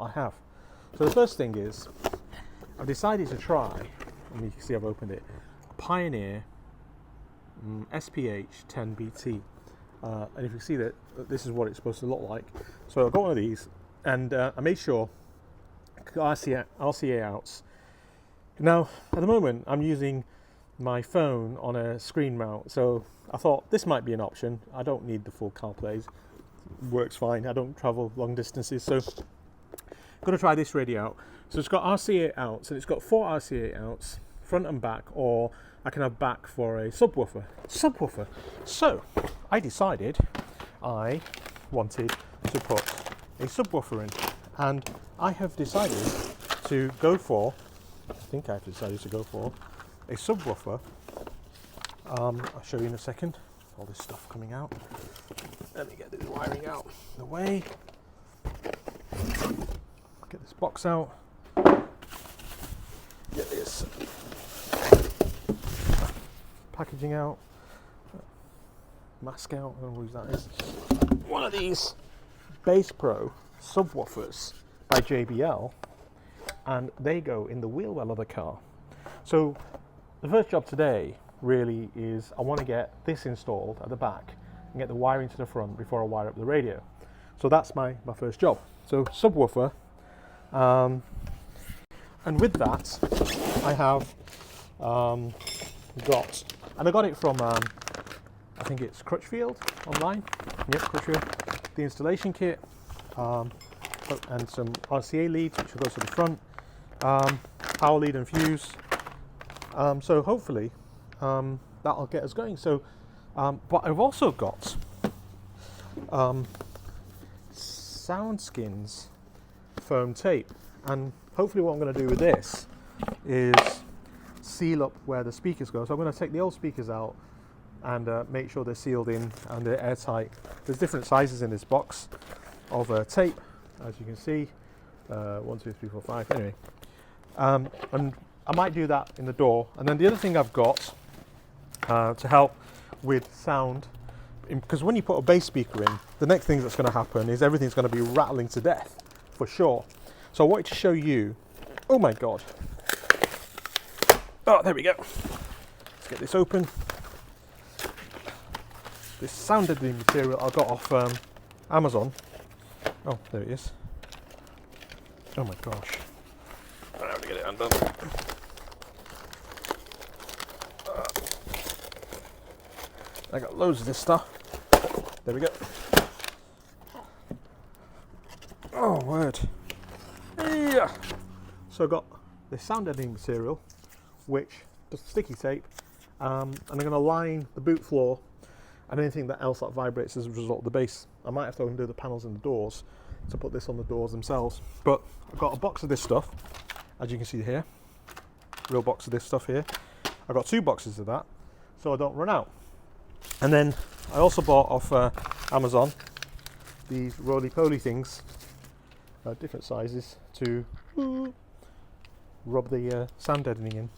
I have. So the first thing is, I've decided to try, and you can see I've opened it, Pioneer SPH10BT. And if you see that, this is what it's supposed to look like. So I've got one of these, and I made sure RCA outs. Now, at the moment, I'm using my phone on a screen mount, so I thought this might be an option. I don't need the full CarPlays. Works fine. I don't travel long distances, so I'm going to try this radio out. So it's got RCA outs, and it's got 4 RCA outs, front and back, or I can have back for a subwoofer. So I decided I wanted to put a subwoofer in, and I have decided to go for, I think I've decided to go for a subwoofer. I'll show you in a second. All this stuff coming out. Let me get this wiring out of the way. Get this box out. Get this packaging out. Mask out. I don't know what that is. One of these Bass Pro subwoofers by JBL, and they go in the wheel well of the car. So the first job today really is I want to get this installed at the back and get the wiring to the front before I wire up the radio. So that's my first job. So subwoofer, and with that I have got, and I got it from I think it's Crutchfield online. Yep, Crutchfield. The installation kit, and some RCA leads which will go to the front, power lead and fuse. So hopefully that'll get us going. So, but I've also got SoundSkins foam tape, and hopefully what I'm going to do with this is seal up where the speakers go. So I'm going to take the old speakers out and make sure they're sealed in and they're airtight. There's different sizes in this box of tape, as you can see. 1, 2, 3, 4, 5. Anyway, and I might do that in the door. And then the other thing I've got to help with sound, because when you put a bass speaker in, the next thing that's going to happen is everything's going to be rattling to death, for sure. So I wanted to show you, oh my God. Oh, there we go. Let's get this open. This sound deadening material I got off Amazon. Oh, there it is. Oh my gosh. I have to get it undone. I got loads of this stuff. There we go. Oh, word. Yeah. So I got this sound deadening material, which does sticky tape, and I'm going to line the boot floor and anything that else that vibrates as a result of the bass. I might have to undo the panels and the doors to put this on the doors themselves. But I've got a box of this stuff, as you can see here. Real box of this stuff here. I've got 2 boxes of that, so I don't run out. And then I also bought off Amazon these roly-poly things, different sizes, to rub the sound deadening in.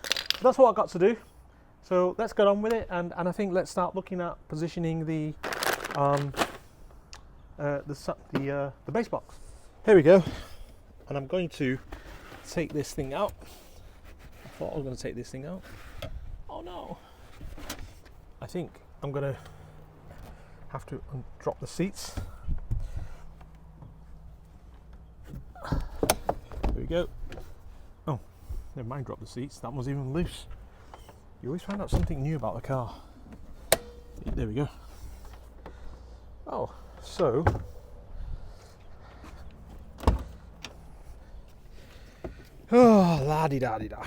But that's what I've got to do. So let's get on with it, and I think let's start looking at positioning the bass box. Here we go, and I'm going to take this thing out. I thought I was going to take this thing out. Oh no! I think I'm going to have to drop the seats. There we go. Oh, never mind, drop the seats. That was even loose. You always find out something new about the car. There we go. Oh, so oh, la-di-da-di-da.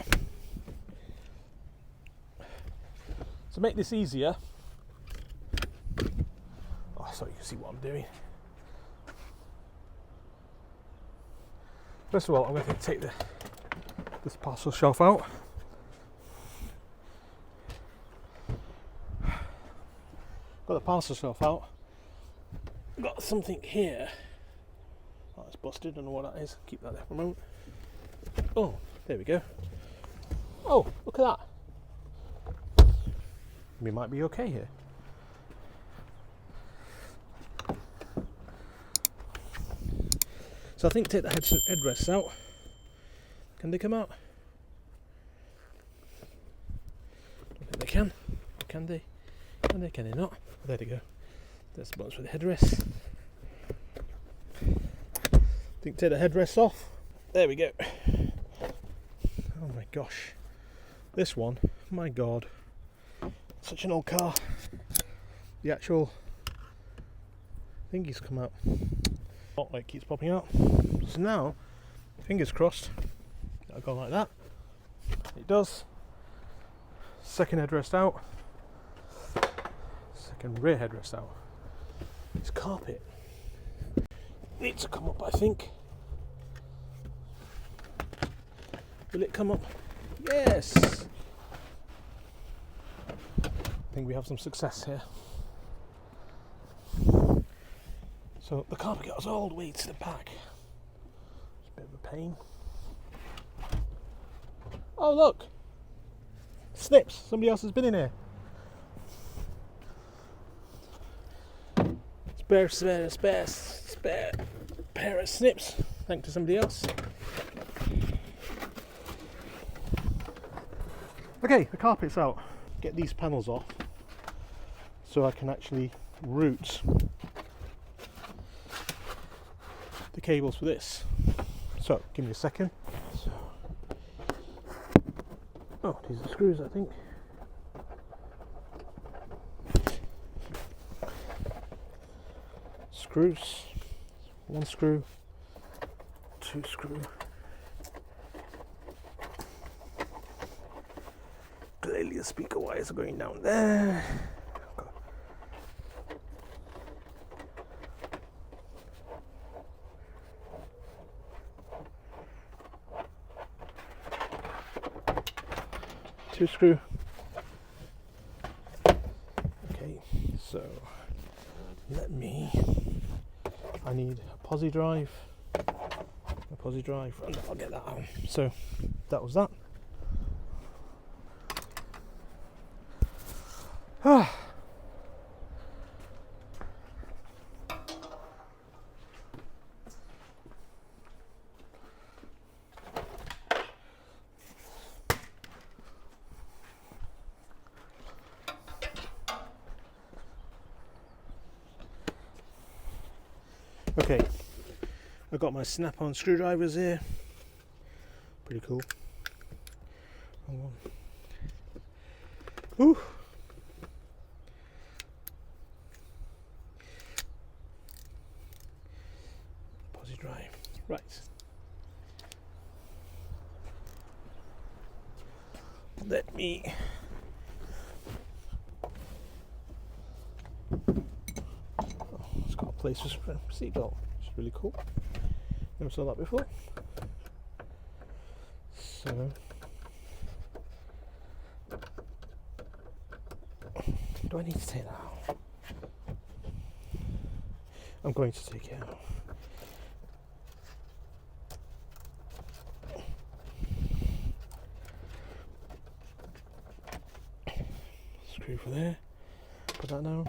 To make this easier, oh, so you can see what I'm doing. First of all, I'm going to take this parcel shelf out. Got the parcel shelf out. Got something here. Oh, it's busted. Don't know what that is. Keep that there for a moment. Oh, there we go. Oh, look at that. We might be okay here. So I think take the headrests out. Can they come out? I don't think they can. Can they? Can they? Can they not? There they go. There's the buttons for the headrests. I think take the headrests off. There we go. Oh my gosh. This one, my god. Such an old car. The actual thingy's come out. Spotlight keeps popping out. So now, fingers crossed, it'll go like that. It does. Second headrest out. Second rear headrest out. This carpet needs to come up, I think. Will it come up? Yes! I think we have some success here. So the carpet goes all the way to the back. It's a bit of a pain. Oh look! Snips! Somebody else has been in here. Spare pair of snips. Thanks to somebody else. Okay, the carpet's out. Get these panels off so I can actually route the cables for this. So, give me a second. Oh, these are screws, I think. Screws. One screw. Two screw. Clearly the speaker wires are going down there. Two screw. Okay, so I need a posi drive, and I'll get that out. So that was that. Okay, I've got my snap-on screwdrivers here. Pretty cool. Wrong one. Ooh. Posi drive. Right. Let me. It's got a place for seatbelt, which is really cool. Never saw that before. So, do I need to take that out? I'm going to take it out. Screw for there. Put that down.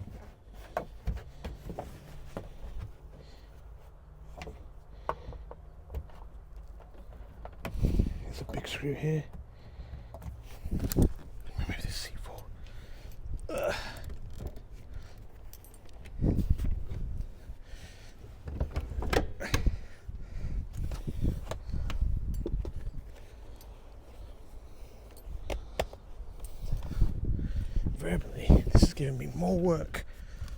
There's a big screw here. Remove this seat forward. Verbally, this is giving me more work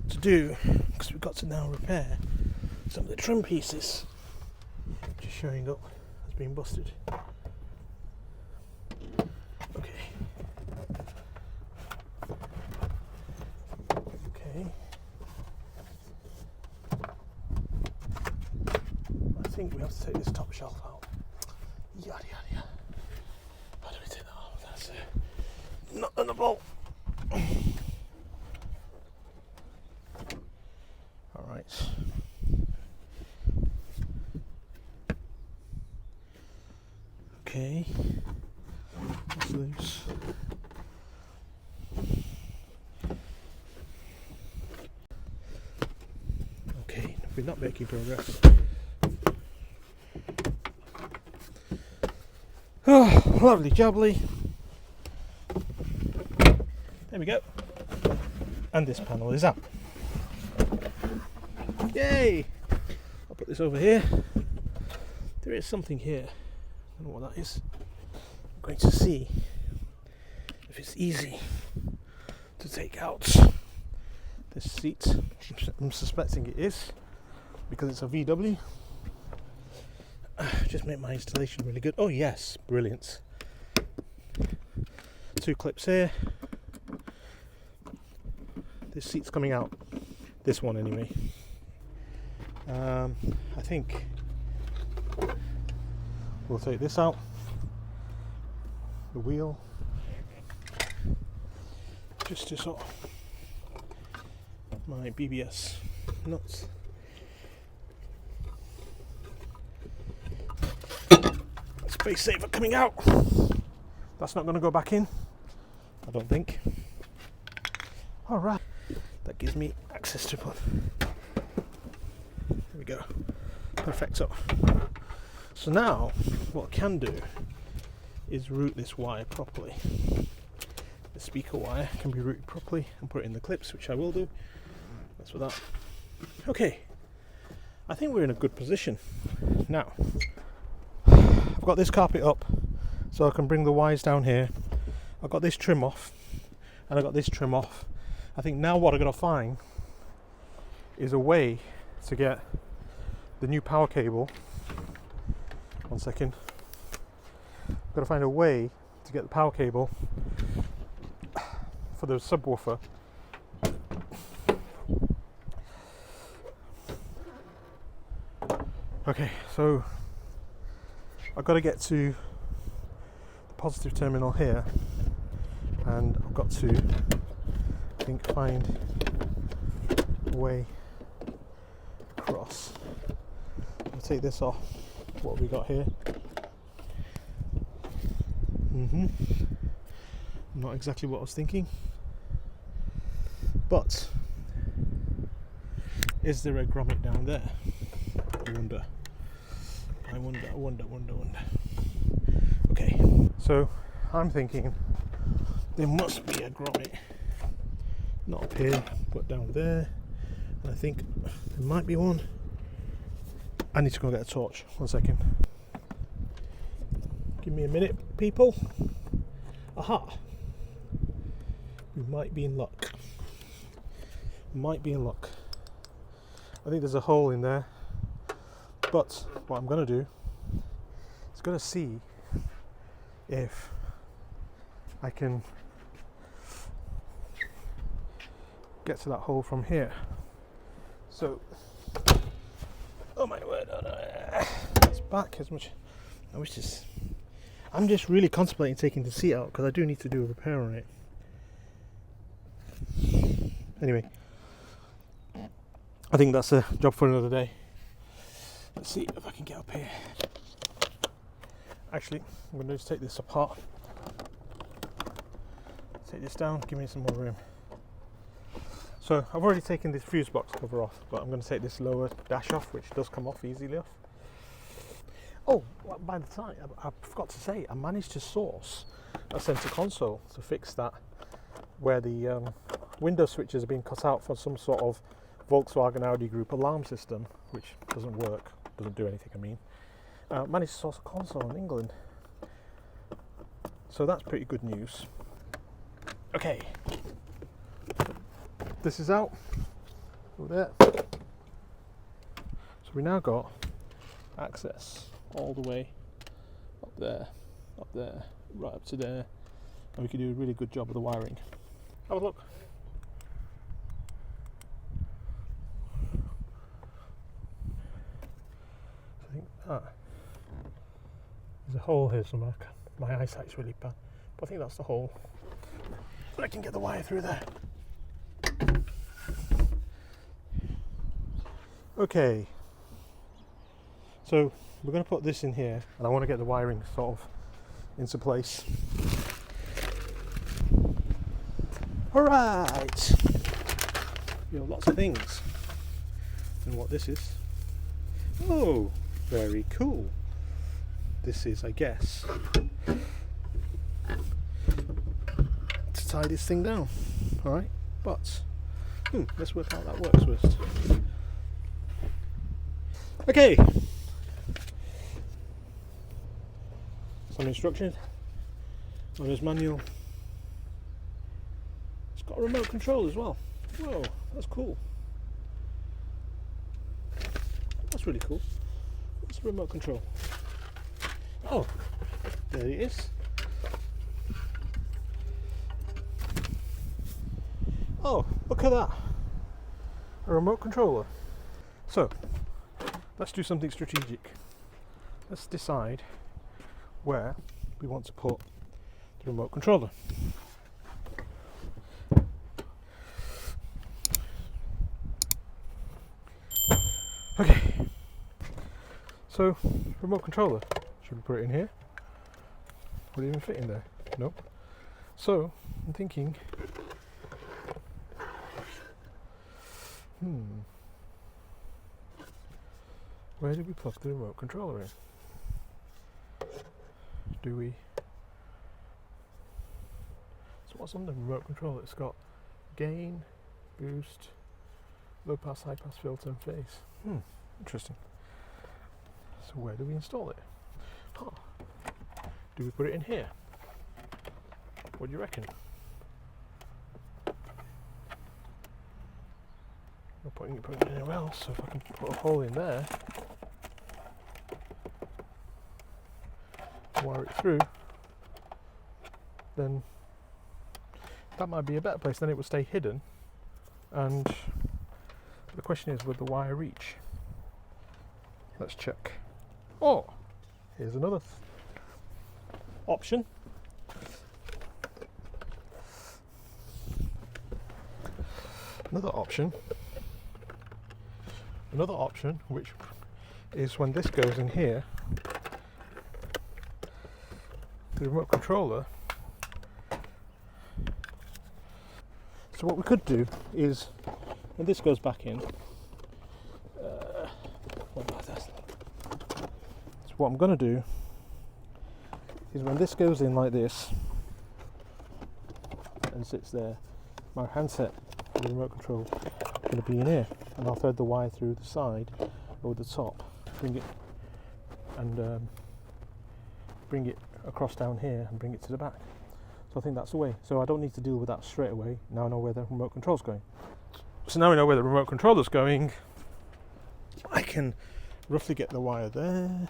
to do because we've got to now repair some of the trim pieces which is showing up as being busted. Okay. I think we have to take this top shelf out. Yada yada yada. How do we take that off? That's not on the bolt. Alright. Okay. That's loose. Okay, we're not making progress. Oh, lovely jubbly. There we go. And this panel is out. Yay! I'll put this over here. There is something here. I don't know what that is. I'm going to see if it's easy to take out this seat. I'm suspecting it is, because it's a VW. Just make my installation really good. Oh yes, brilliant. 2 clips here. This seat's coming out. This one anyway. I think we'll take this out. The wheel. Just to sort of my BBS nuts. Space saver coming out. That's not going to go back in, I don't think. All right, that gives me access to one. There we go. Perfecto. So now what I can do is route this wire properly. The speaker wire can be routed properly and put it in the clips, which I will do. That's for that. Okay, I think we're in a good position now. I've got this carpet up so I can bring the wires down here. I've got this trim off and I've got this trim off. I think now what I'm going to find is a way to get the new power cable. One second. I've got to find a way to get the power cable for the subwoofer. Okay, so I've got to get to the positive terminal here, and I've got to, I think, find a way across. I'll take this off. What have we got here? Not exactly what I was thinking, but is there a grommet down there? I wonder. Okay, so I'm thinking there must be a grommet, not up here, but down there. And I think there might be one. I need to go get a torch. 1 second. Give me a minute, people. Aha! We might be in luck. I think there's a hole in there. But what I'm going to do is going to see if I can get to that hole from here. So, oh my word, it's back as much. I wish this. I'm just really contemplating taking the seat out because I do need to do a repair on it. Anyway, I think that's a job for another day. Let's see if I can get up here. Actually, I'm going to just take this apart. Take this down, give me some more room. So I've already taken this fuse box cover off, but I'm going to take this lower dash off, which does come off easily off. Oh, by the time, I forgot to say, I managed to source a center console to fix that, where the window switches have been cut out for some sort of Volkswagen Audi group alarm system, which doesn't work, doesn't do anything, I mean. Managed to source a console in England. So that's pretty good news. Okay. This is out. Over there. So we now got access all the way up there, right up to there. And we can do a really good job of the wiring. Have a look. I think there's a hole here somewhere. My eyesight's really bad, but I think that's the hole. I can get the wire through there. Okay, so we're going to put this in here, and I want to get the wiring sort of into place. Alright, you know, lots of things. And what this is. Oh, very cool. this is, I guess, to tie this thing down. Alright, but let's work out how that works first. Okay, some instruction, owner's manual. It's got a remote control as well. Whoa, that's cool. That's really cool. What's the remote control? Oh, there it is. Oh, look at that. A remote controller. So, let's do something strategic. Let's decide where we want to put the remote controller. Okay, so remote controller, should we put it in here? Would it even fit in there? Nope. So I'm thinking, where do we plug the remote controller in? Do we? So what's on the remote controller? It's got gain, boost, low pass, high pass filter and phase. Interesting. So where do we install it? Oh. Do we put it in here? What do you reckon? I'm putting it anywhere else, so if I can put a hole in there, wire it through, then that might be a better place. Then it would stay hidden, and the question is, would the wire reach? Let's check. Oh, here's another option. Another option, which is when this goes in here, the remote controller. So what we could do is, when this goes back in, so what I'm going to do is, when this goes in like this and sits there, my handset, the remote control, is going to be in here, and I'll thread the wire through the side or the top, bring it and bring it across down here and bring it to the back. So I think that's the way. So I don't need to deal with that straight away. Now I know where the remote control's going. So now we know where the remote controller's going, I can roughly get the wire there.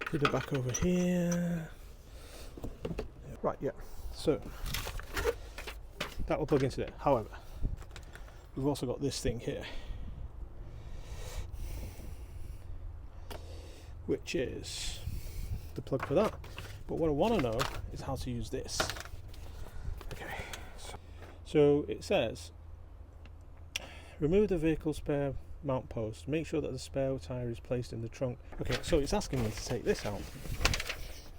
Put it back over here. Right, yeah. So that will plug into there. However, we've also got this thing here, which is the plug for that. But what I want to know is how to use this. Okay. So it says, remove the vehicle spare mount post. Make sure that the spare tyre is placed in the trunk. Okay, so it's asking me to take this out,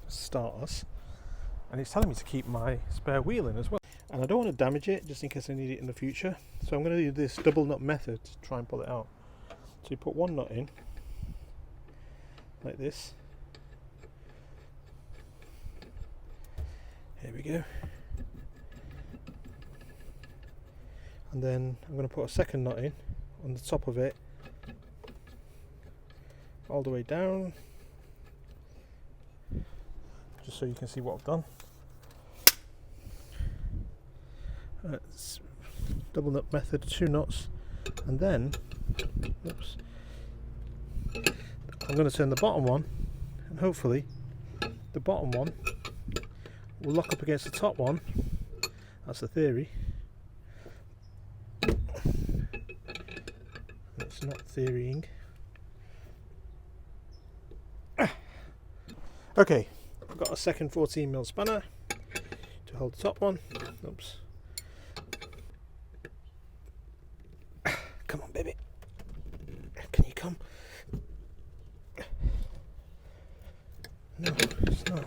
start us, and it's telling me to keep my spare wheel in as well. And I don't want to damage it, just in case I need it in the future. So I'm going to do this double nut method to try and pull it out. So you put one nut in, like this. Here we go. And then I'm going to put a second nut in on the top of it, all the way down, just so you can see what I've done. It's double nut method, 2 nuts, and then oops, I'm going to turn the bottom one, and hopefully the bottom one will lock up against the top one. That's the theory. It's not theorying. Okay, I've got a second 14mm spanner to hold the top one. Oops. Come on, baby. Can you come? No, it's not.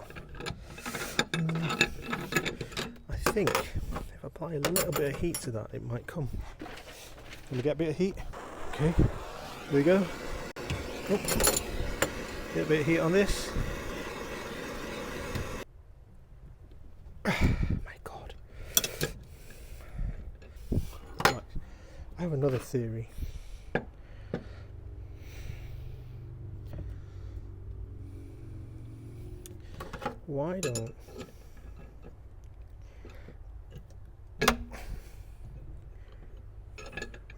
I think if I apply a little bit of heat to that, it might come. Can we get a bit of heat? Okay, here we go. Oh, get a bit of heat on this. My God. Right. I have another theory. Why don't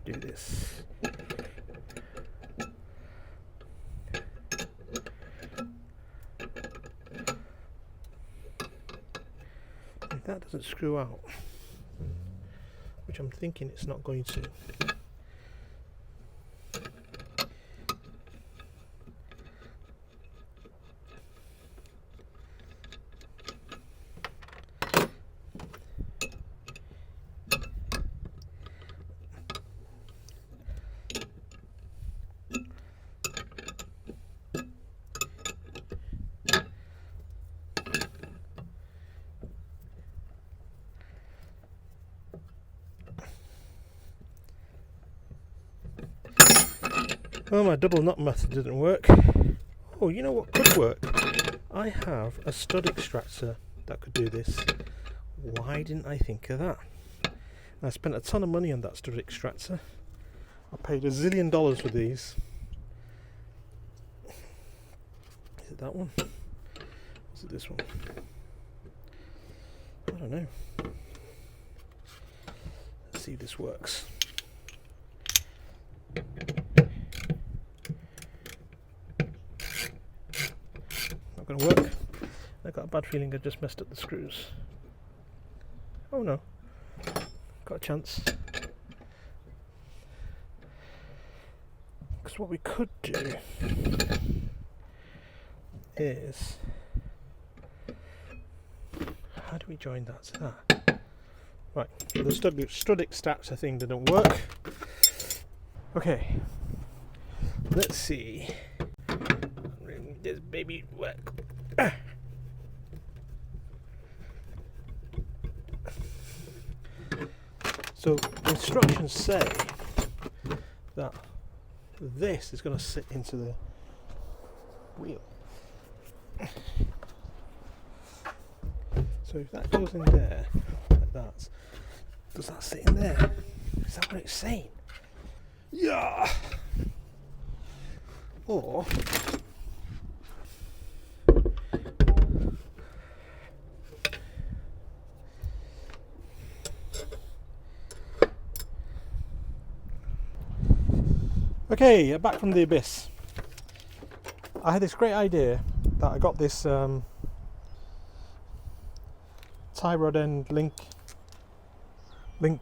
do this? If that doesn't screw out, which I'm thinking it's not going to. Oh, my double knot method didn't work. Oh, you know what could work? I have a stud extractor that could do this. Why didn't I think of that? I spent a ton of money on that stud extractor. I paid $1 zillion for these. Is it that one? Or is it this one? I don't know. Let's see if this works. Not going to work. I got a bad feeling I just messed up the screws. Oh no, got a chance. Because what we could do is, how do we join that to that? Right, so the stud extractor thing didn't work. Okay, let's see. Make this baby work. So the instructions say that this is going to sit into the wheel. So if that goes in there, like that, does that sit in there? Is that what it's saying? Yeah. Or okay, back from the abyss. I had this great idea that I got this tie rod end link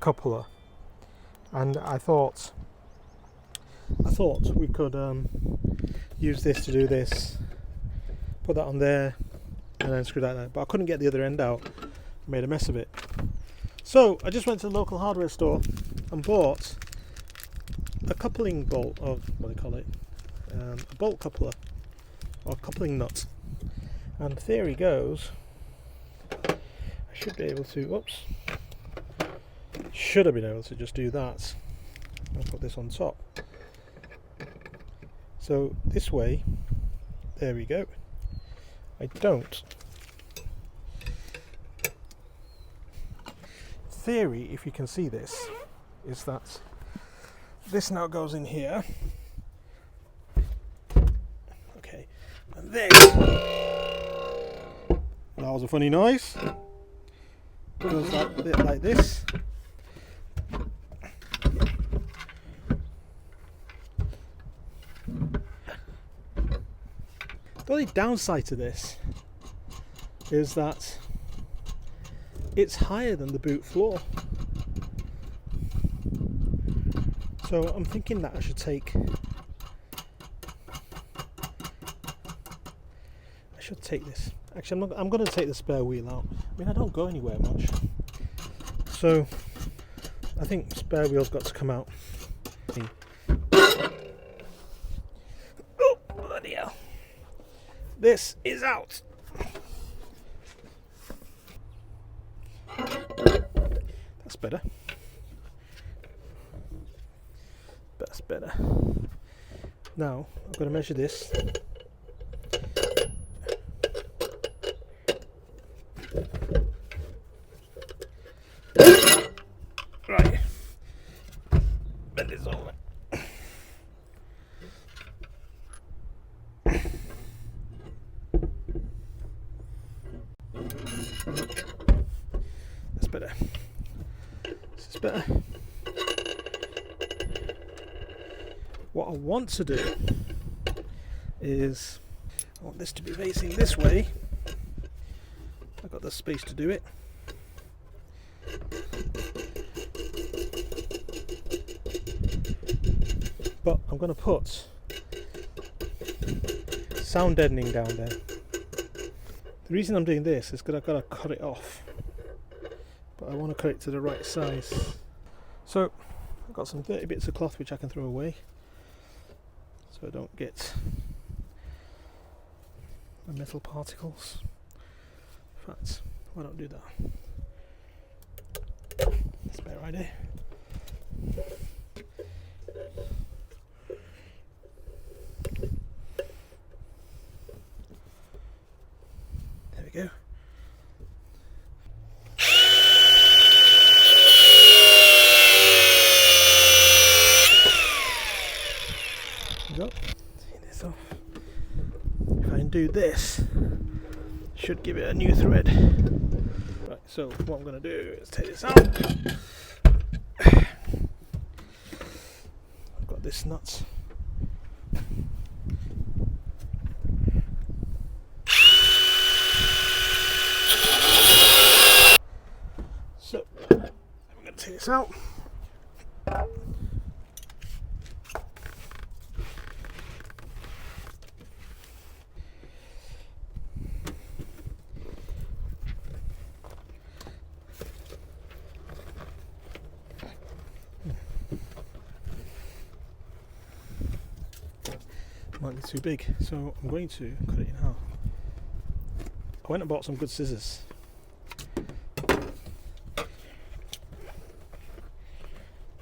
coupler, and I thought we could use this to do this, put that on there, and then screw that out. But I couldn't get the other end out. I made a mess of it. So I just went to the local hardware store and bought a coupling bolt, of what do they call it, a bolt coupler or coupling nut. And theory goes, I should be able to, should have been able to just do that and put this on top. So this way, there we go. I don't. Theory, if you can see this, is that this now goes in here. Okay, and this. That was a funny noise. Goes like this. The only downside to this is that it's higher than the boot floor. So I'm thinking that I should take this. Actually, I'm going to take the spare wheel out. I mean, I don't go anywhere much, so I think spare wheel's got to come out. Oh, bloody hell! This is out. That's better. That's better. Now I've got to measure this. Right. Bend this over. That's better. This is better. What I want to do is, I want this to be facing this way. I've got the space to do it. But I'm going to put sound deadening down there. The reason I'm doing this is because I've got to cut it off. But I want to cut it to the right size. So I've got some dirty bits of cloth which I can throw away, so I don't get the metal particles. In fact, why don't I do that? That's a better idea. There we go. Go. Take this off. If I can do this, should give it a new thread. Right, so what I'm going to do is take this out. I've got this nut. So I'm going to take this out. Might be too big, so I'm going to cut it in half. I went and bought some good scissors.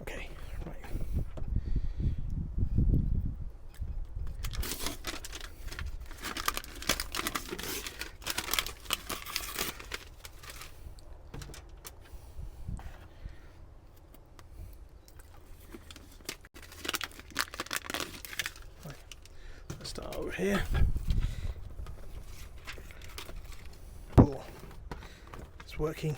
Okay, right. Start over here. Oh, it's working.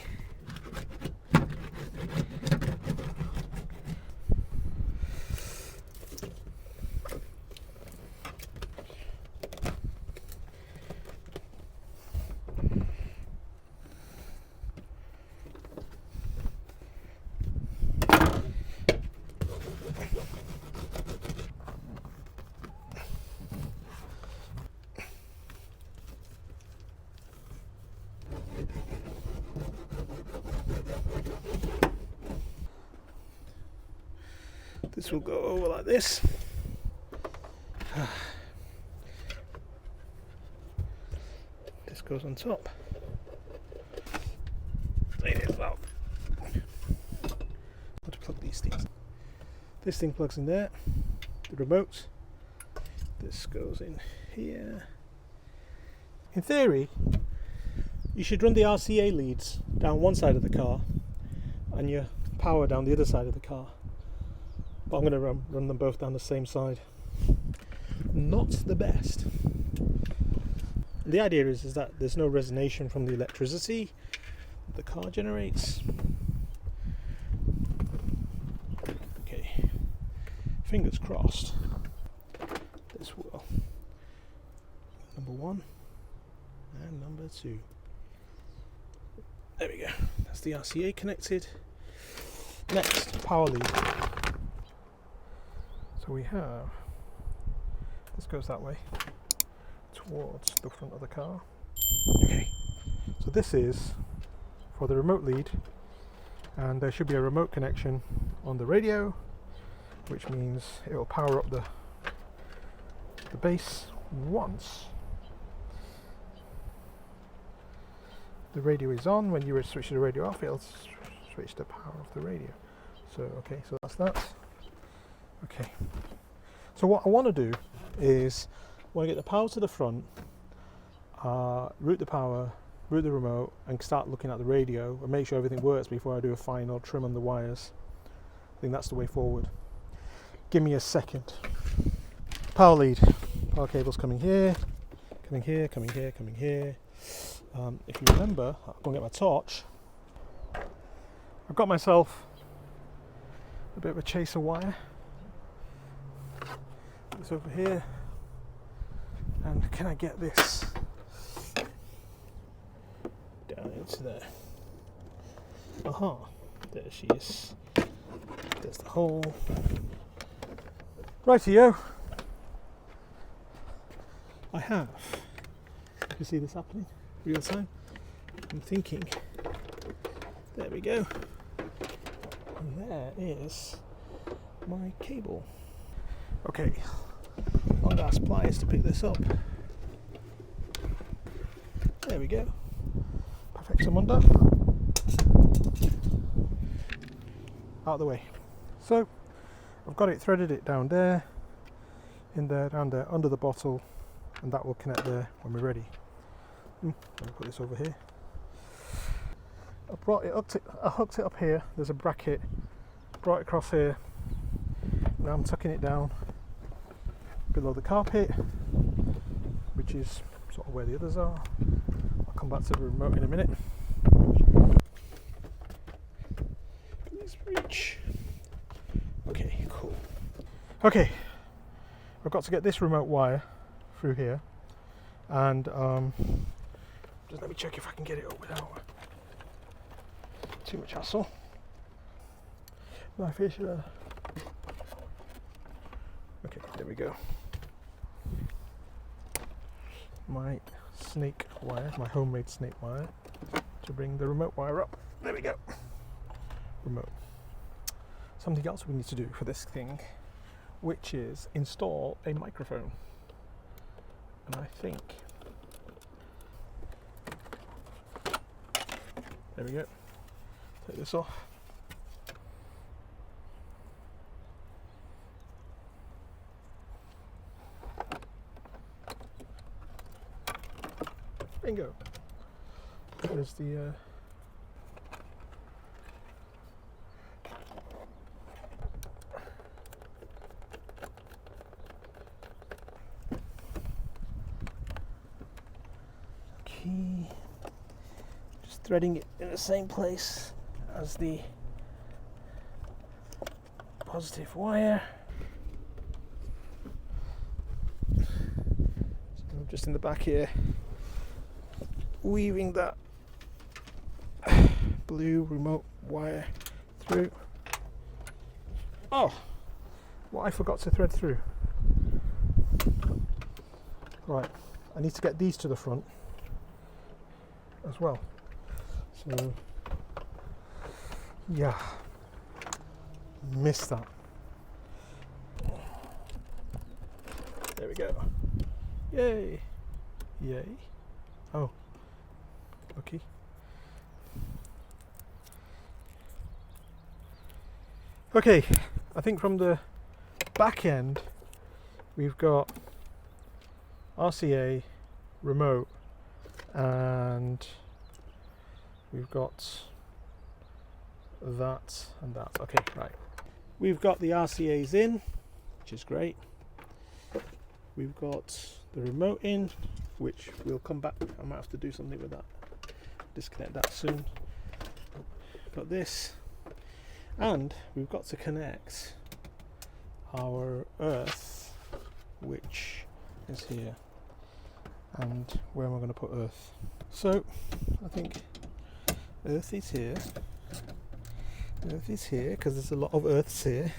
This will go over like this. This goes on top. Take this out. How to plug these things. This thing plugs in there. The remote. This goes in here. In theory, you should run the RCA leads down one side of the car and your power down the other side of the car. But I'm going to run them both down the same side. Not the best. The idea is that there's no resonation from the electricity the car generates. Okay, fingers crossed. This will. Number one and number two. There we go. That's the RCA connected. Next, power lead. So we have, this goes that way, towards the front of the car. Okay, so this is for the remote lead, and there should be a remote connection on the radio, which means it will power up the base once the radio is on. When you switch the radio off, it'll switch the power of the radio. So okay, so that's that. Okay, so what I want to do is I want to get the power to the front, route the power, route the remote, and start looking at the radio and make sure everything works before I do a final trim on the wires. I think that's the way forward. Give me a second. Power lead. Power cable's coming here, coming here, coming here, coming here. If you remember, I'll go and get my torch. I've got myself a bit of a chaser wire. Put this over here. And can I get this down into there? Aha, there she is. There's the hole. Rightio. I have. You see this happening real time? I'm thinking. There we go. And there is my cable. Okay, long ass pliers to pick this up. There we go. Perfecto mundo. Out of the way. So I've got it, threaded it down there, in there, down there, under the bottle, and that will connect there when we're ready. Let me put this over here. I hooked it up here. There's a bracket. Brought it across here. Now I'm tucking it down below the carpet, which is sort of where the others are. I'll come back to the remote in a minute. Please reach. Okay, cool. Okay, I've got to get this remote wire through here, and just let me check if I can get it up without too much hassle. My fish. Okay, there we go. My snake wire, my homemade snake wire, to bring the remote wire up. There we go. Remote. Something else we need to do for this thing, which is install a microphone. And I think, there we go. Take this off. Bingo. There's the key. Just threading it in the same place as the positive wire. So I'm just in the back here, weaving that blue remote wire through. Oh, what I forgot to thread through. Right, I need to get these to the front as well. So, yeah, missed that. There we go. Yay! Yay! Oh. Okay. Okay, I think from the back end we've got RCA, remote, and we've got that and that. Okay, right. We've got the RCAs in, which is great. We've got the remote in, which we'll come back. I might have to do something with that. Disconnect that soon. Got this, and we've got to connect our earth, which is here. And where am I going to put earth? So I think earth is here. Earth is here because there's a lot of earths here.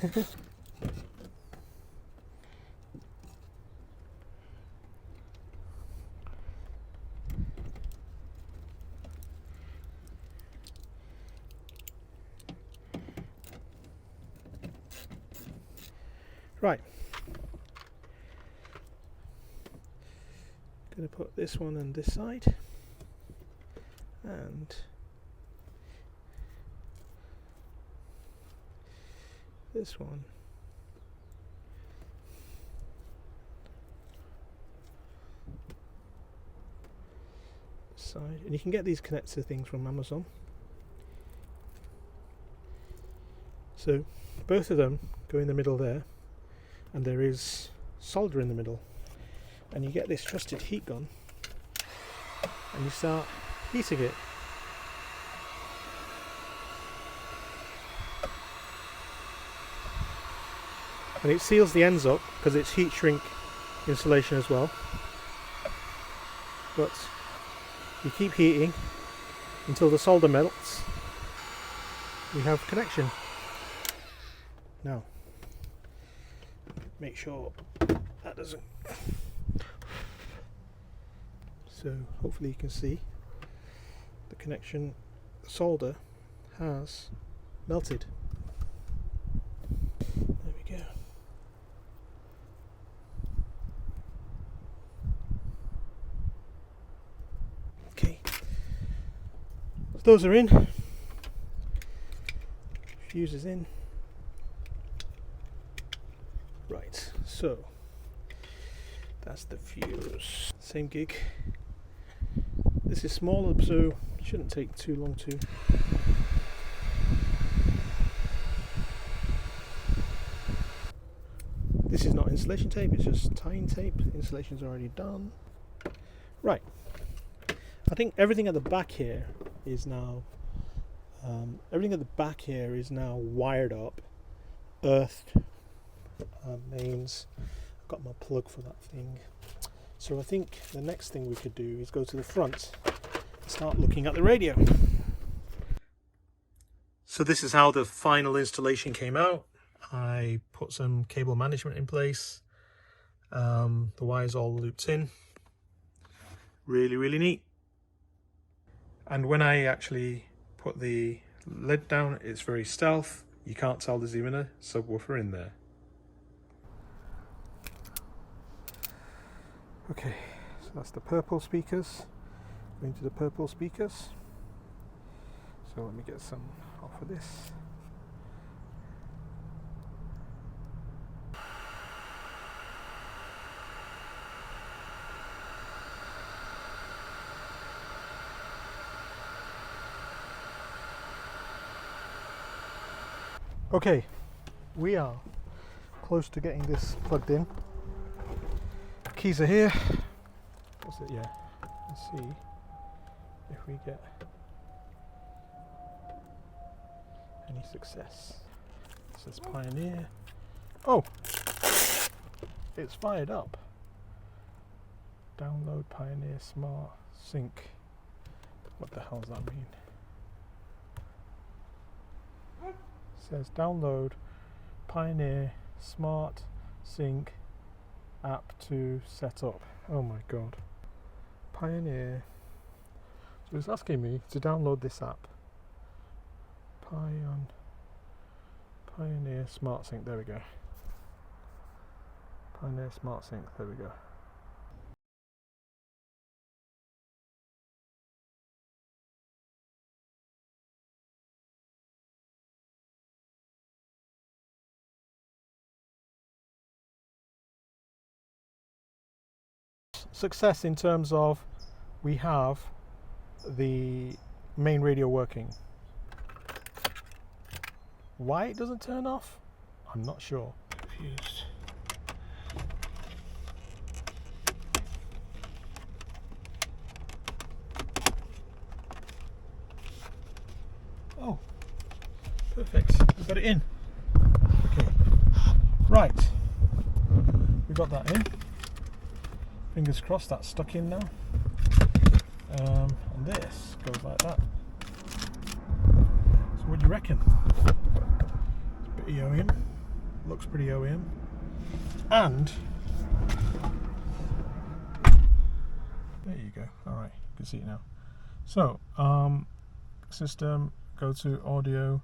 Right, going to put this one on this side, and this one side, and you can get these connector things from Amazon. So both of them go in the middle there, and there is solder in the middle, and you get this trusted heat gun and you start heating it. And it seals the ends up because it's heat shrink insulation as well. But you keep heating until the solder melts. We have connection. Now, make sure that doesn't. So hopefully you can see the connection. The solder has melted. There we go. Okay, so those are in. Fuse is in. Right, so that's the fuse. Same gig. This is smaller, so it shouldn't take too long to. This is not insulation tape, it's just tying tape. Insulation's already done. Right. I think everything at the back here is now wired up, earthed. Mains. I've got my plug for that thing. So I think the next thing we could do is go to the front and start looking at the radio. So this is how the final installation came out. I put some cable management in place. The wires all looped in. Really neat. And when I actually put the lid down, it's very stealth. You can't tell there's even a subwoofer in there. Okay, so that's the purple speakers. Going to the purple speakers. So let me get some off of this. Okay, we are close to getting this plugged in. Keys are here. What's it? Yeah. Let's see if we get any success. It says Pioneer. Oh, it's fired up. Download Pioneer Smart Sync. What the hell does that mean? It says download Pioneer Smart Sync app to set up. Oh my god. Pioneer. So it's asking me to download this app. Pioneer Smart Sync. There we go. Pioneer Smart Sync. There we go. Success in terms of we have the main radio working. Why it doesn't turn off, I'm not sure. Confused. Oh, perfect. We've got it in. Okay. Right. We've got that in. Fingers crossed that's stuck in now. And this goes like that. So what do you reckon? It's pretty OEM. Looks pretty OEM. And there you go. Alright, you can see it now. So system, go to audio,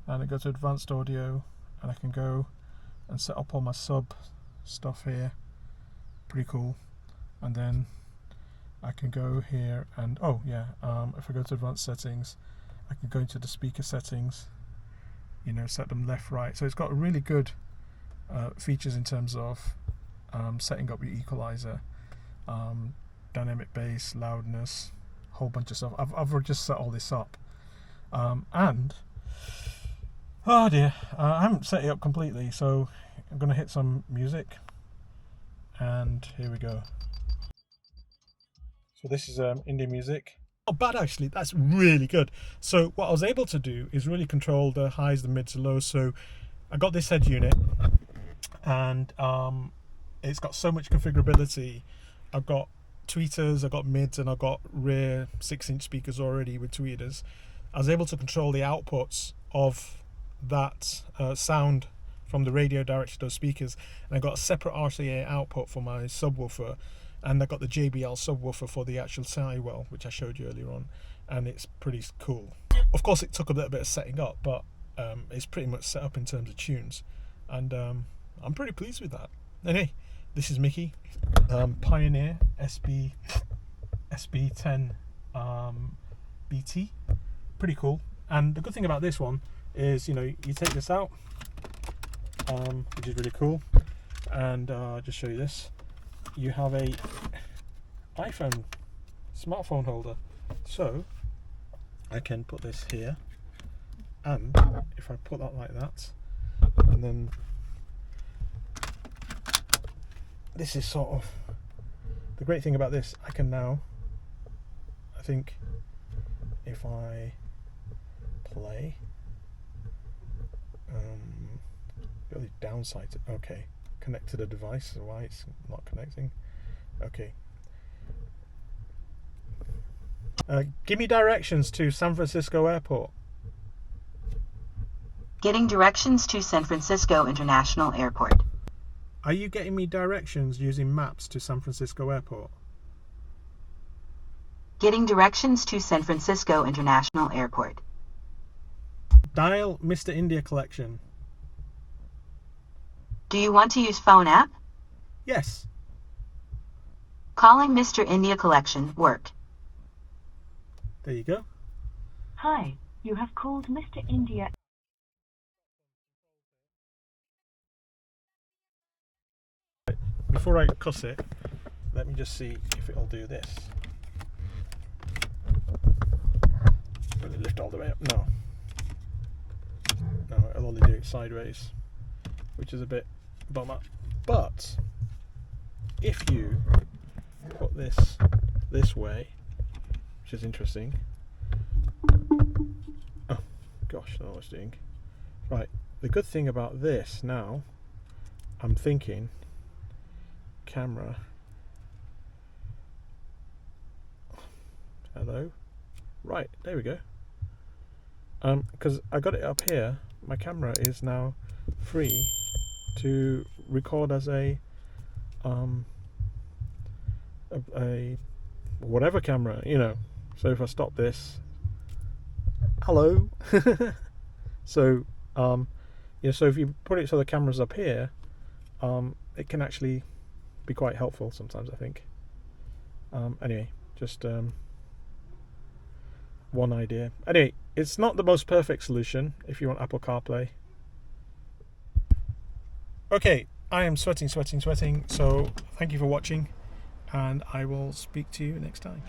and I go to advanced audio, and I can go and set up all my sub stuff here. Pretty cool. And then I can go here and if I go to advanced settings, I can go into the speaker settings, set them left, right. So it's got really good features in terms of setting up your equalizer, dynamic bass, loudness, whole bunch of stuff. I've just set all this up, and oh dear, I haven't set it up completely, so I'm going to hit some music, and here we go. So this is Indian music. Not bad actually, that's really good. So what I was able to do is really control the highs, the mids, the lows. So I got this head unit, and it's got so much configurability. I've got tweeters, I've got mids, and I've got rear 6-inch speakers already with tweeters. I was able to control the outputs of that sound from the radio directed to those speakers, and I got a separate RCA output for my subwoofer, and I got the JBL subwoofer for the actual sidewell, which I showed you earlier on, and it's pretty cool. Of course, it took a little bit of setting up, but it's pretty much set up in terms of tunes, and I'm pretty pleased with that. Anyway, this is Mickey, Pioneer SB10 BT, pretty cool. And the good thing about this one is, you know, you take this out, which is really cool, and I'll just show you this. You have a iPhone smartphone holder, so I can put this here, and if I put that like that, and then this is sort of the great thing about this. I can now, I think if I play, the only downside to, okay, connect to the device, so why it's not connecting. Okay, give me directions to San Francisco Airport. Getting directions to San Francisco International Airport. Are you getting me directions using maps to San Francisco Airport? Getting directions to San Francisco International Airport. Dial Mr. India Collection. Do you want to use phone app? Yes. Calling Mr. India Collection, work. There you go. Hi, you have called Mr. India. Before I cuss it, let me just see if it'll do this. Will it lift all the way up? No. No, it'll only do it sideways, which is a bit bummer. But if you put this way, which is interesting. Oh gosh, I don't know what it's doing. Right, the good thing about this now, I'm thinking camera. Hello. Right, there we go. Because I got it up here, my camera is now free to record as a whatever camera, you know. So if I stop this, hello. So yeah, so if you put it so the camera's up here, it can actually be quite helpful sometimes, I think. Anyway, just one idea. Anyway, it's not the most perfect solution if you want Apple CarPlay. Okay, I am sweating, so thank you for watching, and I will speak to you next time.